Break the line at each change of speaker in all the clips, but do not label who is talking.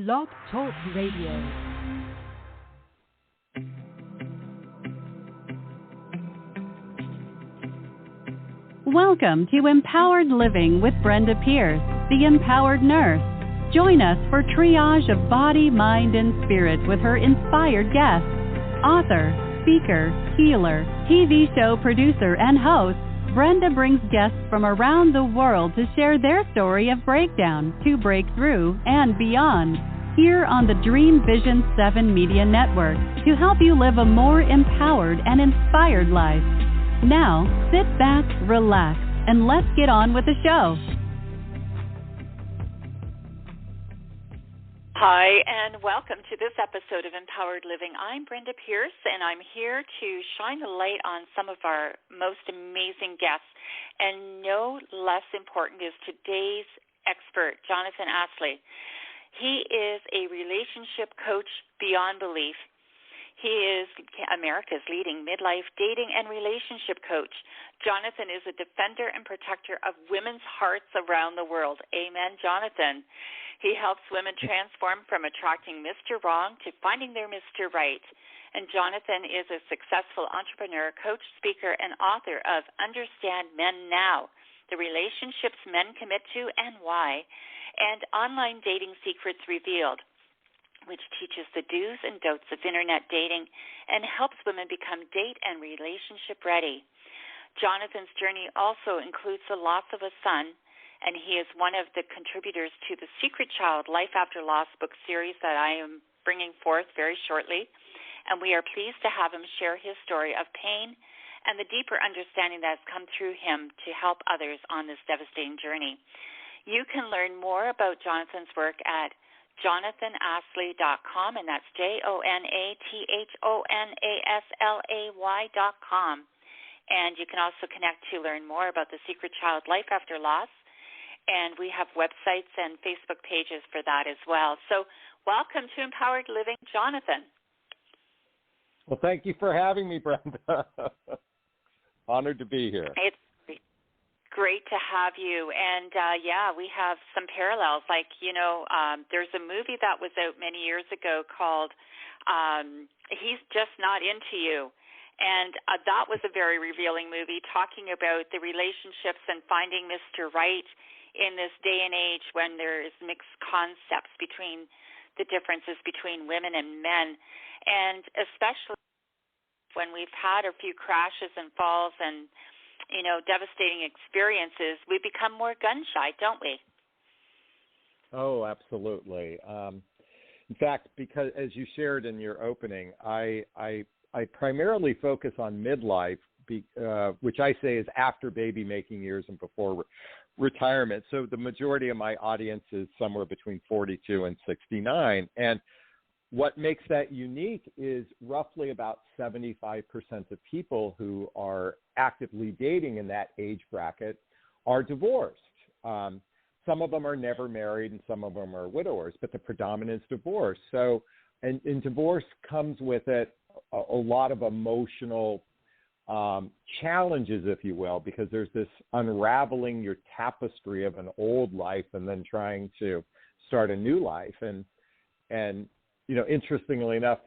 Blog Talk Radio. Welcome to Empowered Living with Brenda Pierce, the Empowered Nurse. Join us for triage of body, mind, and spirit with her inspired guests, author, speaker, healer, TV show producer, and host. Brenda brings guests from around the world to share their story of breakdown to breakthrough and beyond. Here on the Dream Vision 7 Media Network to help you live a more empowered and inspired life. Now, sit back, relax, and let's get on with the show.
Hi, and welcome to this episode of Empowered Living. I'm Brenda Pierce, and I'm here to shine the light on some of our most amazing guests. And no less important is today's expert, Jonathon Aslay. He is a relationship coach beyond belief. He is America's leading midlife dating and relationship coach. Jonathon is a defender and protector of women's hearts around the world. Amen, Jonathon. He helps women transform from attracting Mr. Wrong to finding their Mr. Right. And Jonathon is a successful entrepreneur, coach, speaker, and author of Understand Men Now, the relationships men commit to and why, and Online Dating Secrets Revealed, which teaches the do's and don'ts of internet dating and helps women become date and relationship ready. Jonathon's journey also includes the loss of a son, and he is one of the contributors to the Secret Child Life After Loss book series that I am bringing forth very shortly, and we are pleased to have him share his story of pain and the deeper understanding that has come through him to help others on this devastating journey. You can learn more about Jonathon's work at JonathonAslay.com, and that's JonathonAslay.com. And you can also connect to learn more about the Secret Child Life After Loss, and we have websites and Facebook pages for that as well. So welcome to Empowered Living, Jonathon.
Well, thank you for having me, Brenda. Honored to be here.
It's great to have you. And, we have some parallels. Like, there's a movie that was out many years ago called He's Just Not Into You. And that was a very revealing movie talking about the relationships and finding Mr. Right in this day and age when there is mixed concepts between the differences between women and men. And especially when we've had a few crashes and falls and, devastating experiences, we become more gun-shy, don't we?
Oh, absolutely. In fact, because as you shared in your opening, I primarily focus on midlife, which I say is after baby-making years and before retirement. So the majority of my audience is somewhere between 42 and 69. And what makes that unique is roughly about 75% of people who are actively dating in that age bracket are divorced. Some of them are never married and some of them are widowers, but the predominant is divorce. So, and divorce comes with it a lot of emotional challenges, if you will, because there's this unraveling your tapestry of an old life and then trying to start a new life. And interestingly enough,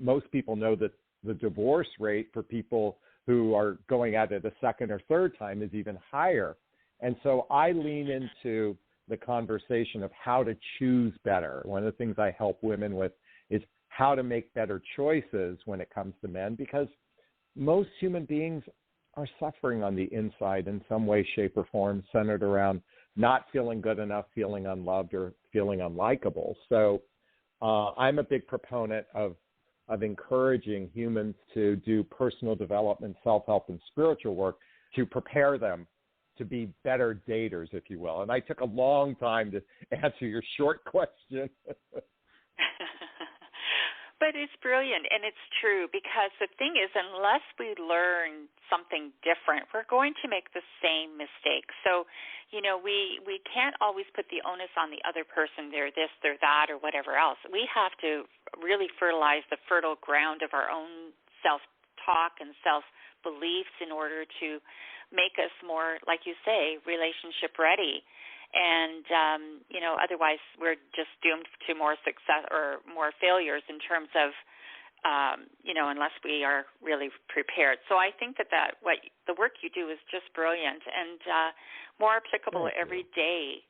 most people know that the divorce rate for people who are going at it a second or third time is even higher. And so I lean into the conversation of how to choose better. One of the things I help women with is how to make better choices when it comes to men, because most human beings are suffering on the inside in some way, shape, or form, centered around not feeling good enough, feeling unloved, or feeling unlikable. So I'm a big proponent of encouraging humans to do personal development, self-help, and spiritual work to prepare them to be better daters, if you will. And I took a long time to answer your short question.
But it's brilliant, and it's true, because the thing is, unless we learn something different, we're going to make the same mistake. So, we can't always put the onus on the other person, they're this, they're that, or whatever else. We have to really fertilize the fertile ground of our own self-talk and self-beliefs in order to make us more, like you say, relationship ready. And, otherwise we're just doomed to more success or more failures in terms of, unless we are really prepared. So I think that what the work you do is just brilliant and more applicable every day.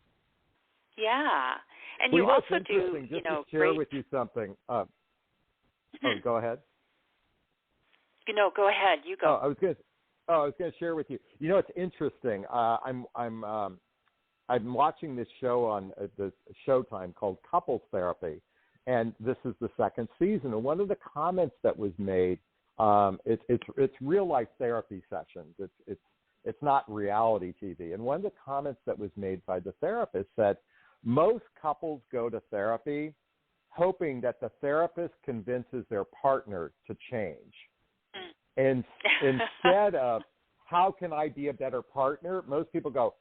Yeah. And you also do,
just to share with you something. Go ahead.
Go ahead. You go.
I was going to share with you. It's interesting. I'm watching this show on the Showtime called Couples Therapy, and this is the second season. And one of the comments that was made, it's real life therapy sessions. It's not reality TV. And one of the comments that was made by the therapist said, most couples go to therapy hoping that the therapist convinces their partner to change. And instead of, how can I be a better partner? Most people go,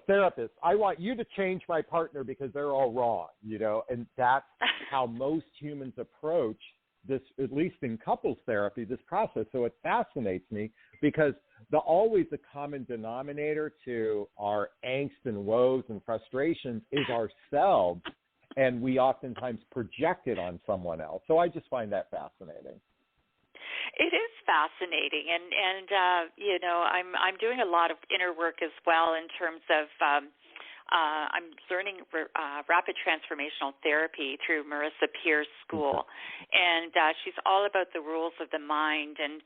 therapist, I want you to change my partner because they're all wrong, and that's how most humans approach this, at least in couples therapy, this process. So it fascinates me because always the common denominator to our angst and woes and frustrations is ourselves, and we oftentimes project it on someone else. So I just find that fascinating.
It is fascinating, and I'm doing a lot of inner work as well in terms of I'm learning rapid transformational therapy through Marissa Peer's school, and she's all about the rules of the mind, and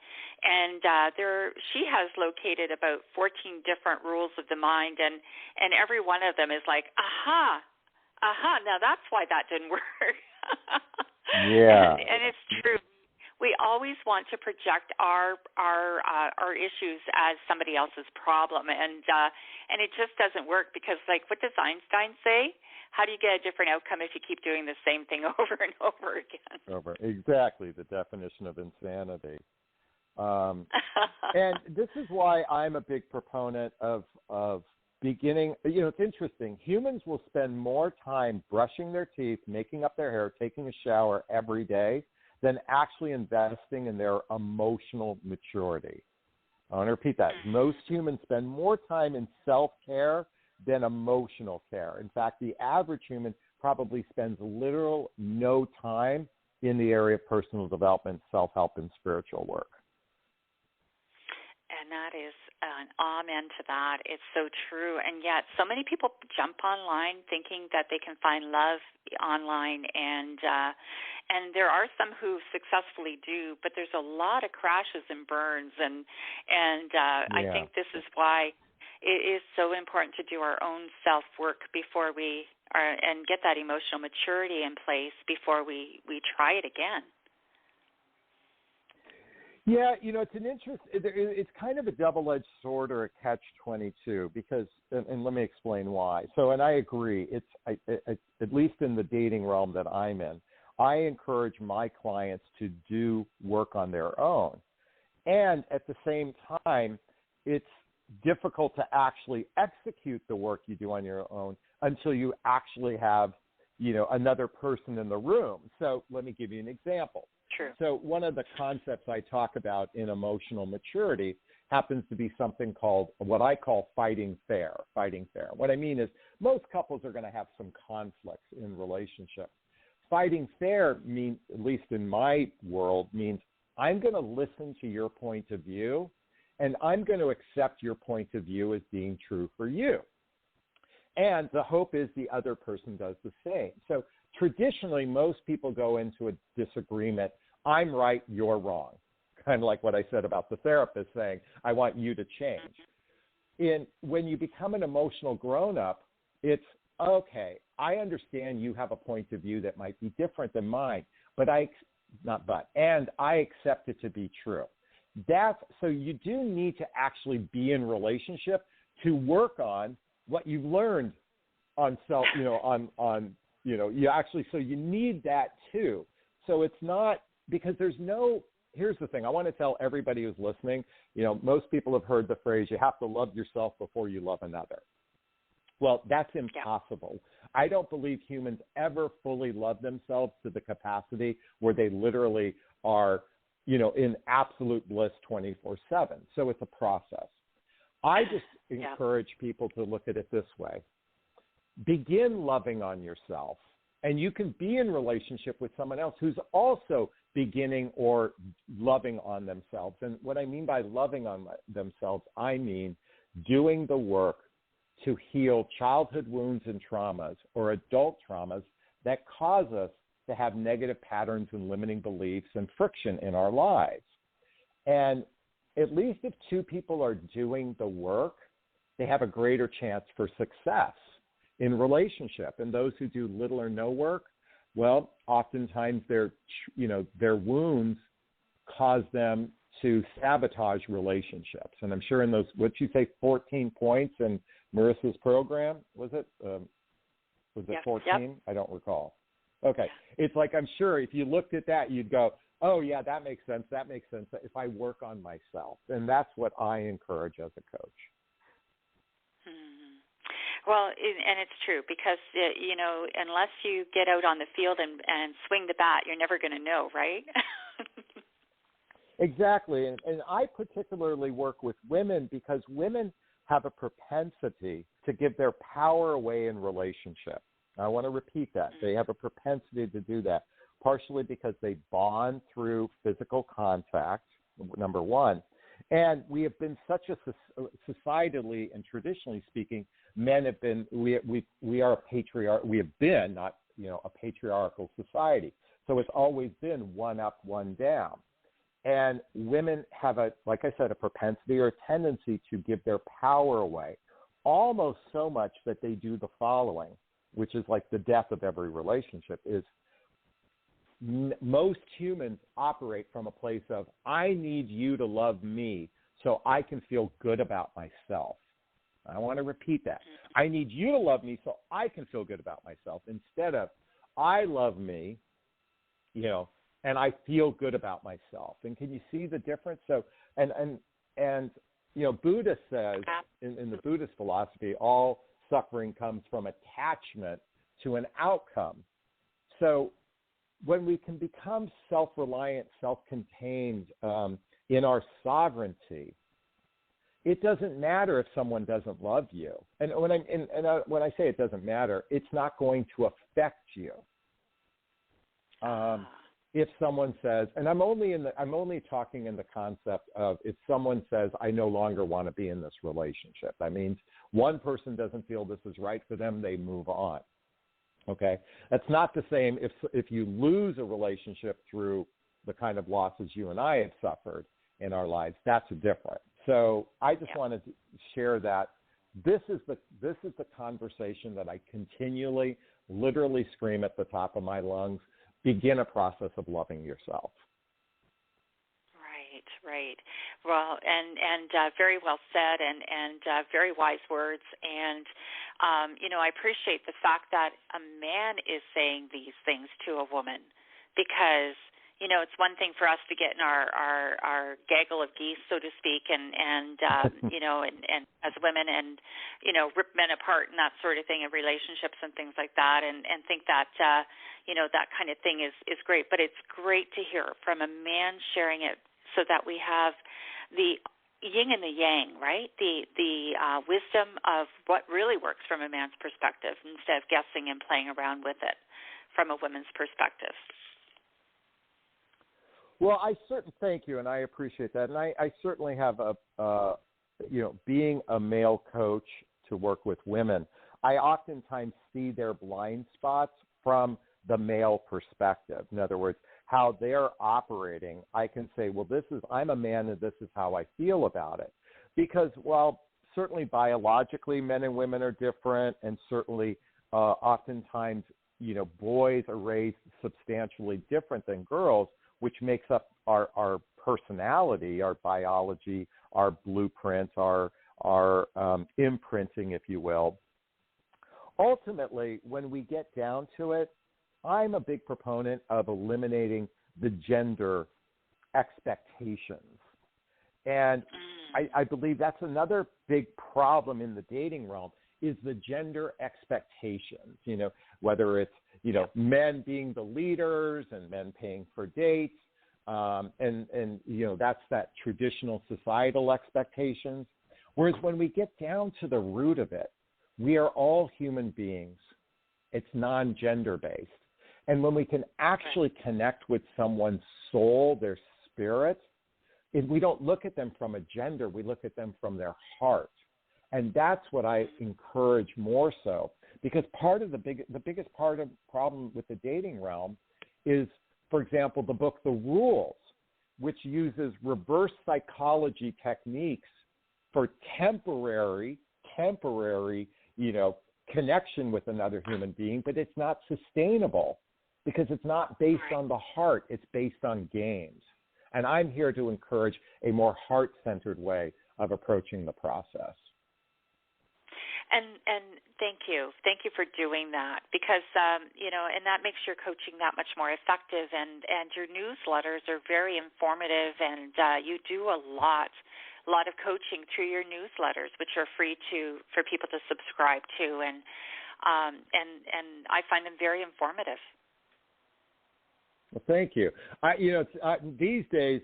she has located about 14 different rules of the mind, and every one of them is like, aha, now that's why that didn't work.
Yeah,
and it's true. We always want to project our issues as somebody else's problem, and it just doesn't work because, like, what does Einstein say? How do you get a different outcome if you keep doing the same thing over and over again?
Exactly, the definition of insanity. And this is why I'm a big proponent of beginning. It's interesting. Humans will spend more time brushing their teeth, making up their hair, taking a shower every day than actually investing in their emotional maturity. I want to repeat that. Most humans spend more time in self-care than emotional care. In fact, the average human probably spends literal no time in the area of personal development, self-help, and spiritual work.
And that is an amen to that. It's so true. And yet so many people jump online thinking that they can find love online, and there are some who successfully do, but there's a lot of crashes and burns, and I think this is why it is so important to do our own self-work before we are, and get that emotional maturity in place before we try it again.
Yeah, it's kind of a double-edged sword or a catch-22 because, and let me explain why. So, and I agree, it's at least in the dating realm that I'm in, I encourage my clients to do work on their own. And at the same time, it's difficult to actually execute the work you do on your own until you actually have, another person in the room. So let me give you an example.
True.
So one of the concepts I talk about in emotional maturity happens to be something called what I call fighting fair. What I mean is most couples are going to have some conflicts in relationships. Fighting fair means, at least in my world, means I'm going to listen to your point of view, and I'm going to accept your point of view as being true for you. And the hope is the other person does the same. So traditionally, most people go into a disagreement, I'm right, you're wrong. Kind of like what I said about the therapist saying, I want you to change. When you become an emotional grown-up, it's, okay, I understand you have a point of view that might be different than mine, and I accept it to be true. So you do need to actually be in relationship to work on what you've learned on self, so you need that too. So it's not, because here's the thing, I want to tell everybody who's listening, most people have heard the phrase, you have to love yourself before you love another. Well, that's impossible. Yeah. I don't believe humans ever fully love themselves to the capacity where they literally are, in absolute bliss 24/7. So it's a process. I just encourage people to look at it this way. begin loving on yourself. And you can be in relationship with someone else who's also beginning or loving on themselves. And what I mean by loving on themselves, I mean doing the work to heal childhood wounds and traumas or adult traumas that cause us to have negative patterns and limiting beliefs and friction in our lives. And at least if two people are doing the work, they have a greater chance for success in relationship. And those who do little or no work, well, oftentimes their wounds cause them to sabotage relationships. And I'm sure in those, what'd you say, 14 points in Marissa's program, was it? Was it 14? Yep. I don't recall. Okay. It's like, I'm sure if you looked at that, you'd go, oh, yeah, that makes sense. That makes sense if I work on myself. And that's what I encourage as a coach.
Well, and it's true because, unless you get out on the field and swing the bat, you're never going to know, right?
Exactly. And I particularly work with women because women have a propensity to give their power away in relationship. I want to repeat that. They have a propensity to do that, partially because they bond through physical contact, number one. And we have been such a societally and traditionally speaking, men have been, we are a we have been, not, a patriarchal society. So it's always been one up, one down. And women have like I said, a propensity or a tendency to give their power away, almost so much that they do the following, which is like the death of every relationship, is most humans operate from a place of, I need you to love me so I can feel good about myself. I want to repeat that. I need you to love me so I can feel good about myself, instead of, I love me, and I feel good about myself. And can you see the difference? So, and Buddha says in the Buddhist philosophy, all suffering comes from attachment to an outcome. So when we can become self-reliant, self-contained in our sovereignty, it doesn't matter if someone doesn't love you. And when I say it doesn't matter, it's not going to affect you. If someone says, and I'm only talking in the concept of, if someone says, I no longer want to be in this relationship, that means one person doesn't feel this is right for them, they move on. Okay, that's not the same if you lose a relationship through the kind of losses you and I have suffered in our lives. That's different. So I just wanted to share that this is the conversation that I continually, literally scream at the top of my lungs. Begin a process of loving yourself.
Right. Well, and very well said, and very wise words. And I appreciate the fact that a man is saying these things to a woman, because it's one thing for us to get in our gaggle of geese, so to speak, and and as women, and rip men apart and that sort of thing in relationships and things like that, and think that that kind of thing is great. But it's great to hear from a man sharing it, so that we have the yin and the yang, right? The wisdom of what really works from a man's perspective, instead of guessing and playing around with it from a woman's perspective.
Well, thank you, and I appreciate that. And I certainly have being a male coach to work with women, I oftentimes see their blind spots from the male perspective. In other words, how they're operating. I can say, well, I'm a man and this is how I feel about it. Because while certainly biologically men and women are different, and certainly oftentimes, boys are raised substantially different than girls, which makes up our personality, our biology, our blueprint, our imprinting, if you will. Ultimately, when we get down to it, I'm a big proponent of eliminating the gender expectations. And I believe that's another big problem in the dating realm, is the gender expectations, whether it's, men being the leaders and men paying for dates. And that's that traditional societal expectations. Whereas when we get down to the root of it, we are all human beings. It's non-gender based. And when we can actually connect with someone's soul, their spirit, we don't look at them from a gender, we look at them from their heart. And that's what I encourage more so, because part of the biggest part of the problem with the dating realm is, for example, the book The Rules, which uses reverse psychology techniques for temporary, connection with another human being, but it's not sustainable because it's not based on the heart, it's based on games. And I'm here to encourage a more heart-centered way of approaching the process.
And thank you for doing that, because and that makes your coaching that much more effective. And your newsletters are very informative, and you do a lot of coaching through your newsletters, which are free for people to subscribe to, and I find them very informative.
Well, thank you. These days,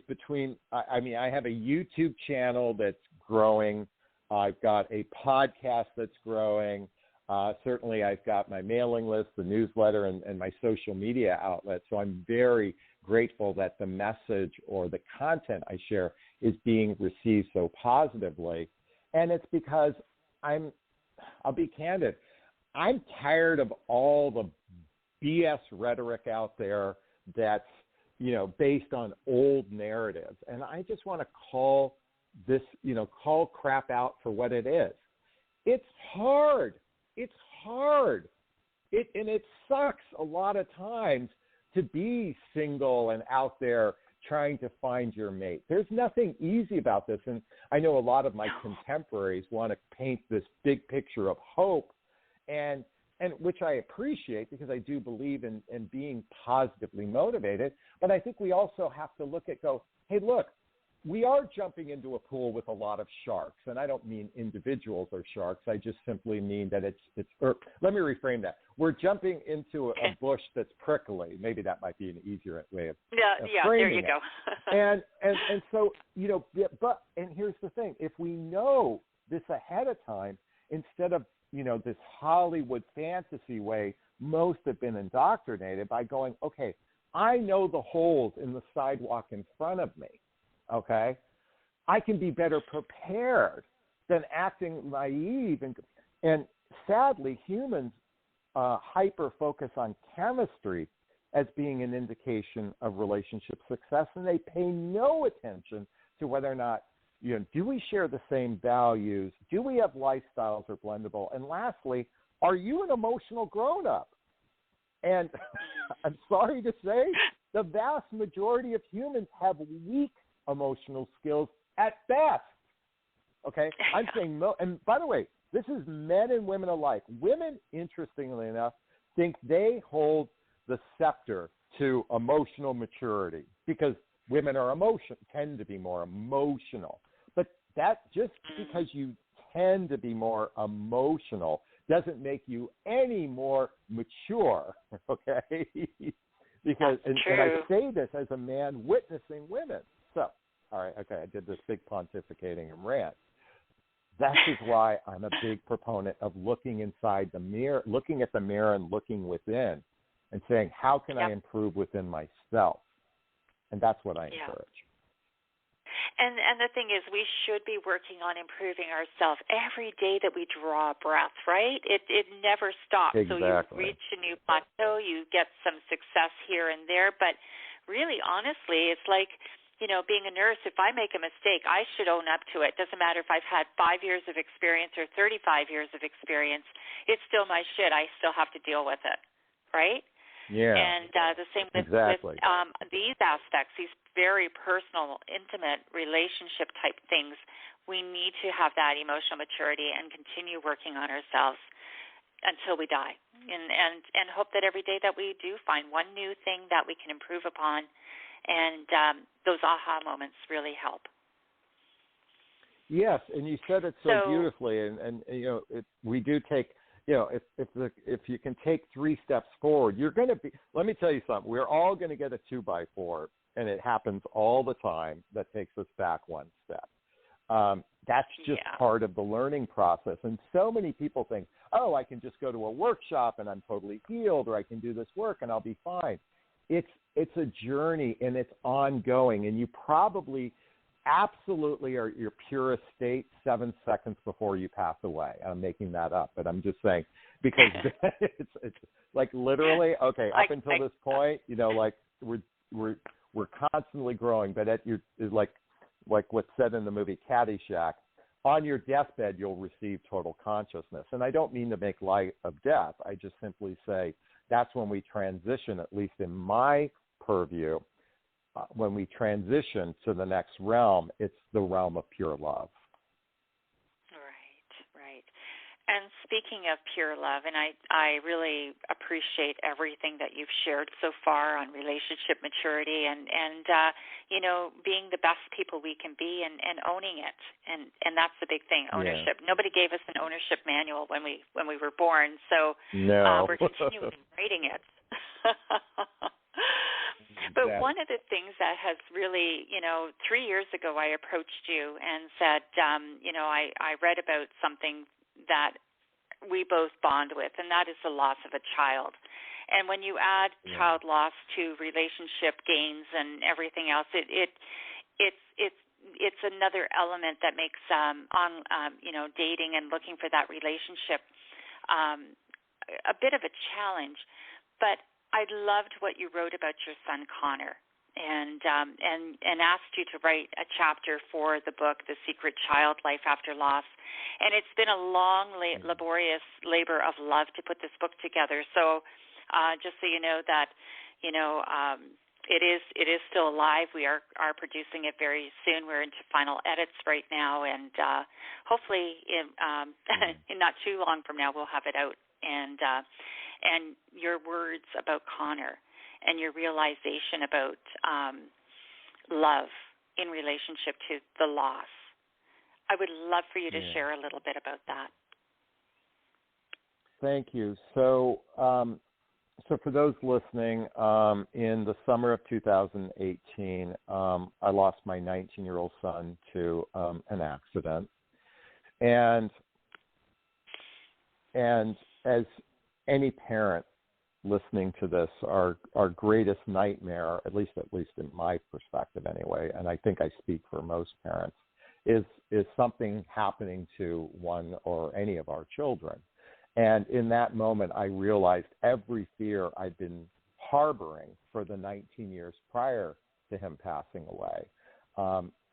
I have a YouTube channel that's growing. I've got a podcast that's growing. Certainly, I've got my mailing list, the newsletter, and my social media outlets. So I'm very grateful that the message or the content I share is being received so positively. And it's because I'll be candid, I'm tired of all the BS rhetoric out there that's, based on old narratives. And I just want to call crap out for what it is. It's hard. And it sucks a lot of times to be single and out there trying to find your mate. There's nothing easy about this. And I know a lot of my contemporaries want to paint this big picture of hope, and which I appreciate, because I do believe in being positively motivated. But I think we also have to hey, look, we are jumping into a pool with a lot of sharks. And I don't mean individuals are sharks. I just simply mean that let me reframe that. We're jumping into a bush that's prickly. Maybe that might be an easier way of framing
there you go.
and so, and here's the thing. If we know this ahead of time, instead of, this Hollywood fantasy way most have been indoctrinated by going, okay, I know the holes in the sidewalk in front of me, okay? I can be better prepared than acting naive. And sadly, humans hyper-focus on chemistry as being an indication of relationship success, and they pay no attention to whether or not, do we share the same values? Do we have lifestyles that are blendable? And lastly, are you an emotional grown-up? And I'm sorry to say, the vast majority of humans have weak emotional skills at best. Okay? I'm saying, and by the way, this is men and women alike. Women, interestingly enough, think they hold the scepter to emotional maturity because women tend to be more emotional. But that just because you tend to be more emotional doesn't make you any more mature, okay? Because and I say this as a man witnessing women. So, all right, okay, I did this big pontificating and rant. That is why I'm a big proponent of looking inside the mirror, looking at the mirror and looking within and saying, how can I improve within myself? And that's what I encourage.
And the thing is, we should be working on improving ourselves every day that we draw a breath, right? It never stops.
Exactly.
So you reach a new plateau, you get some success here and there, but really, honestly, it's like, being a nurse, if I make a mistake, I should own up to it. Doesn't matter if I've had 5 years of experience or 35 years of experience. It's still my shit. I still have to deal with it, right?
Yeah.
And the same with these aspects, these very personal, intimate relationship type things. We need to have that emotional maturity and continue working on ourselves until we die, and hope that every day that we do find one new thing that we can improve upon, and those aha moments really help.
Yes, and you said it so beautifully, and we do take. If you can take 3 steps forward, you're going to be, let me tell you something, we're all going to get a 2x4, and it happens all the time that takes us back 1 step. That's just part of the learning process. And so many people think, oh, I can just go to a workshop and I'm totally healed, or I can do this work and I'll be fine. It's a journey, and it's ongoing. And you probably absolutely are at your purest state 7 seconds before you pass away. I'm making that up, but I'm just saying, because it's like literally, okay, up until this point, like we're constantly growing, but at your, like what's said in the movie Caddyshack, on your deathbed, you'll receive total consciousness. And I don't mean to make light of death. I just simply say that's when we transition, at least in my purview, when we transition to the next realm, it's the realm of pure love.
Right. And speaking of pure love, and I really appreciate everything that you've shared so far on relationship maturity and being the best people we can be and owning it. And that's the big thing, ownership. Yeah. Nobody gave us an ownership manual when we were born, so we're continually writing it. But one of the things that has really, 3 years ago I approached you and said, I read about something that we both bond with, and that is the loss of a child. And when you add child loss to relationship gains and everything else, it's another element that makes dating and looking for that relationship a bit of a challenge. But I loved what you wrote about your son Connor, and asked you to write a chapter for the book, The Secret Child: Life After Loss. And it's been a long, laborious labor of love to put this book together. So just so you know that, it is still alive. We are producing it very soon. We're into final edits right now, and hopefully in not too long from now we'll have it out. And your words about Connor and your realization about love in relationship to the loss. I would love for you to share a little bit about that.
Thank you. So for those listening, in the summer of 2018, I lost my 19-year-old son to an accident. And as any parent listening to this, our greatest nightmare, at least in my perspective anyway, and I think I speak for most parents, is something happening to one or any of our children. And in that moment, I realized every fear I'd been harboring for the 19 years prior to him passing away.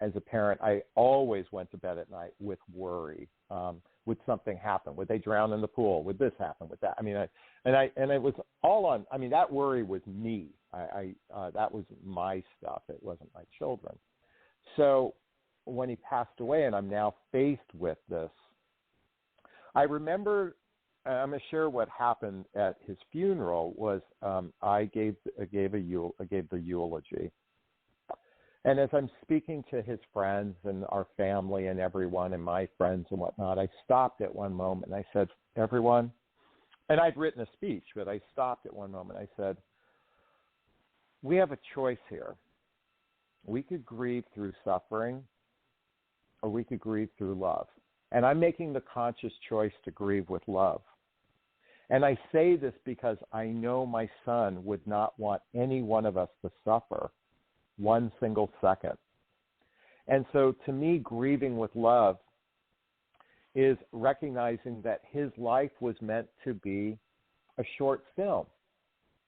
As a parent, I always went to bed at night with worry. Would something happen? Would they drown in the pool? Would this happen? Would that? I mean, and it was all on. I mean, that worry was me. That was my stuff. It wasn't my children. So when he passed away, and I'm now faced with this, I remember. I'm going to share what happened at his funeral. Was I gave the eulogy. And as I'm speaking to his friends and our family and everyone and my friends and whatnot, I stopped at one moment and I said, everyone, and I'd written a speech, but I stopped at one moment. I said, we have a choice here. We could grieve through suffering or we could grieve through love. And I'm making the conscious choice to grieve with love. And I say this because I know my son would not want any one of us to suffer one single second. And so to me, grieving with love is recognizing that his life was meant to be a short film.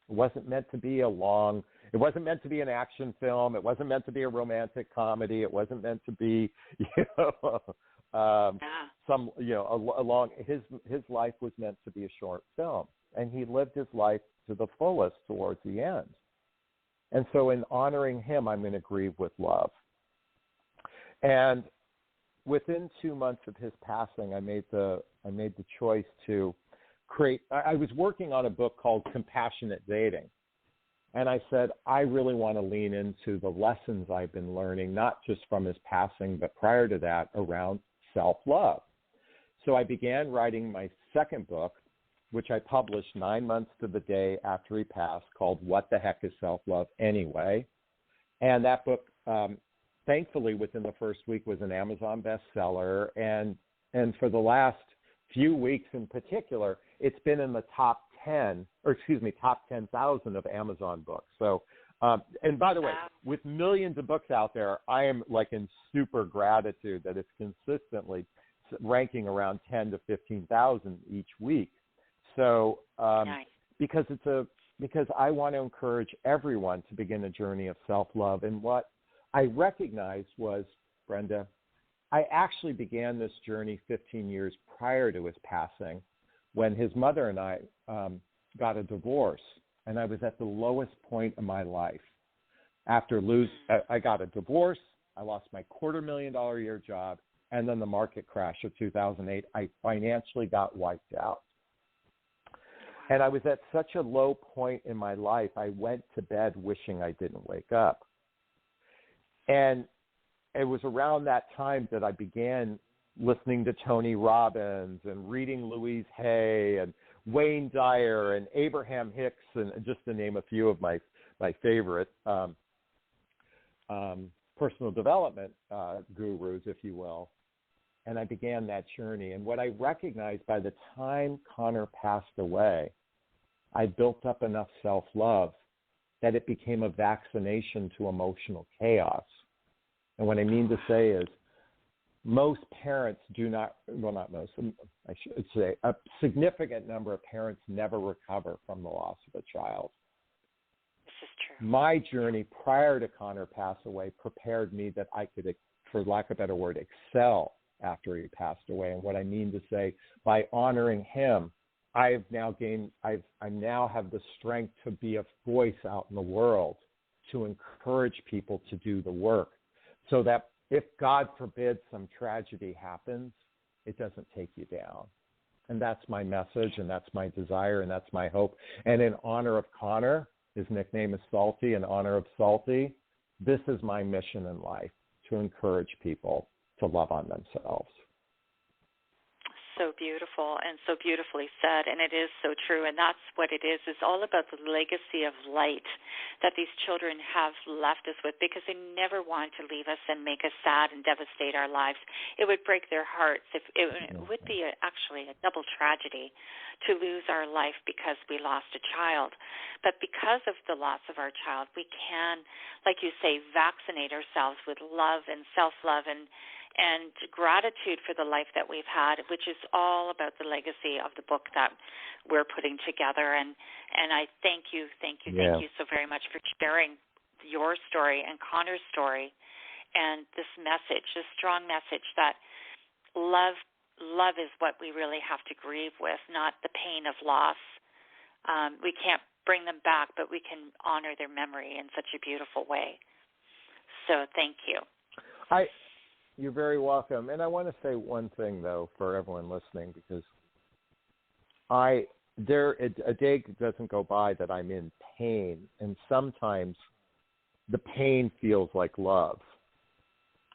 It wasn't meant to be it wasn't meant to be an action film. It wasn't meant to be a romantic comedy. It wasn't meant to be, his life was meant to be a short film. And he lived his life to the fullest towards the end. And so in honoring him, I'm going to grieve with love. And within 2 months of his passing, I made the choice to create. I was working on a book called Compassionate Dating. And I said, I really want to lean into the lessons I've been learning, not just from his passing, but prior to that, around self-love. So I began writing my second book, which I published 9 months to the day after he passed, called What the Heck is Self-Love Anyway? And that book thankfully within the first week was an Amazon bestseller, and for the last few weeks in particular, it's been in the top 10,000 of Amazon books. So, and by the way, with millions of books out there, I am like in super gratitude that it's consistently ranking around 10 to 15,000 each week. So, because I want to encourage everyone to begin a journey of self-love. And what I recognized was, Brenda, I actually began this journey 15 years prior to his passing, when his mother and I got a divorce, and I was at the lowest point of my life. I got a divorce, I lost my $250,000 a year job, and then the market crash of 2008, I financially got wiped out. And I was at such a low point in my life, I went to bed wishing I didn't wake up. And it was around that time that I began listening to Tony Robbins and reading Louise Hay and Wayne Dyer and Abraham Hicks, and just to name a few of my favorite personal development gurus, if you will. And I began that journey. And what I recognized, by the time Connor passed away, I built up enough self-love that it became a vaccination to emotional chaos. And what I mean to say is, most parents not most, I should say, a significant number of parents never recover from the loss of a child.
This is true.
My journey prior to Connor passing away prepared me that I could, for lack of a better word, excel after he passed away. And what I mean to say, by honoring him, I now have the strength to be a voice out in the world to encourage people to do the work, so that if, God forbid, some tragedy happens, it doesn't take you down. And that's my message, and that's my desire, and that's my hope. And in honor of Connor, his nickname is Salty, in honor of Salty, this is my mission in life, to encourage people to love on themselves.
So beautiful, and so beautifully said, and it is so true, and that's what it is all about the legacy of light that these children have left us with, because they never want to leave us and make us sad and devastate our lives. It would break their hearts. It would be actually a double tragedy to lose our life because we lost a child. But because of the loss of our child, we can, like you say, vaccinate ourselves with love and self-love and gratitude for the life that we've had, which is all about the legacy of the book that we're putting together. And I thank you so very much for sharing your story and Connor's story, and this message, this strong message that love is what we really have to grieve with, not the pain of loss. We can't bring them back, but we can honor their memory in such a beautiful way. So thank you.
You're very welcome. And I want to say one thing, though, for everyone listening, because a day doesn't go by that I'm in pain, and sometimes the pain feels like love.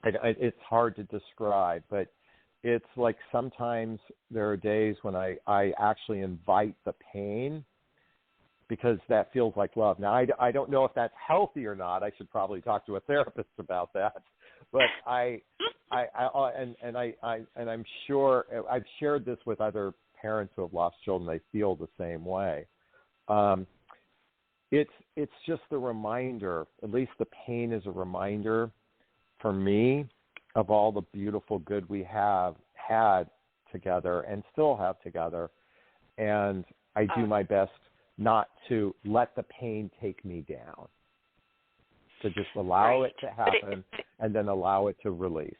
It's hard to describe, but it's like sometimes there are days when I actually invite the pain, because that feels like love. Now, I don't know if that's healthy or not. I should probably talk to a therapist about that. But I'm sure I've shared this with other parents who have lost children. They feel the same way. It's just a reminder. At least the pain is a reminder for me of all the beautiful good we have had together and still have together. And I do my best not to let the pain take me down, to just allow it to happen and then allow it to release.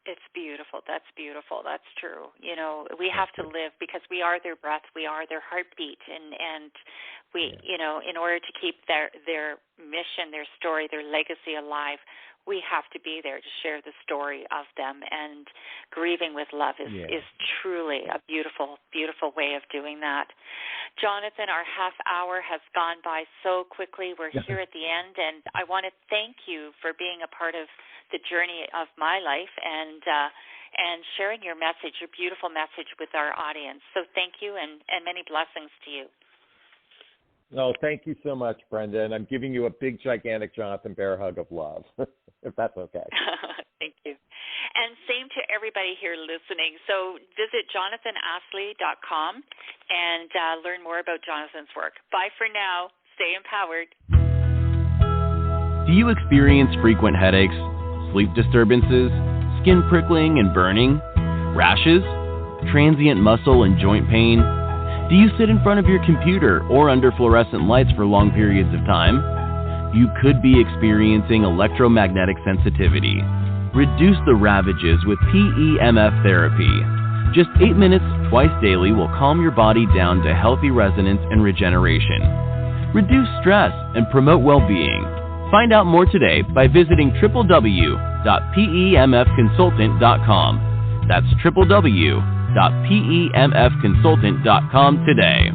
It's beautiful. That's beautiful. That's true. You know, we have to live because we are their breath. We are their heartbeat. And we, you know, in order to keep their mission, their story, their legacy alive, we have to be there to share the story of them. And grieving with love is truly a beautiful, beautiful way of doing that. Jonathon, our half hour has gone by so quickly. We're here at the end, and I want to thank you for being a part of the journey of my life and sharing your message, your beautiful message with our audience. So thank you, and many blessings to you.
Oh, thank you so much, Brenda. And I'm giving you a big, gigantic Jonathan Bear hug of love, if that's okay.
Thank you. And same to everybody here listening. So visit JonathanAslay.com and learn more about Jonathan's work. Bye for now. Stay empowered.
Do you experience frequent headaches, sleep disturbances, skin prickling and burning, rashes, transient muscle and joint pain? Do you sit in front of your computer or under fluorescent lights for long periods of time? You could be experiencing electromagnetic sensitivity. Reduce the ravages with PEMF therapy. Just 8 minutes twice daily will calm your body down to healthy resonance and regeneration. Reduce stress and promote well-being. Find out more today by visiting www.pemfconsultant.com. That's www.pemfconsultant.com today.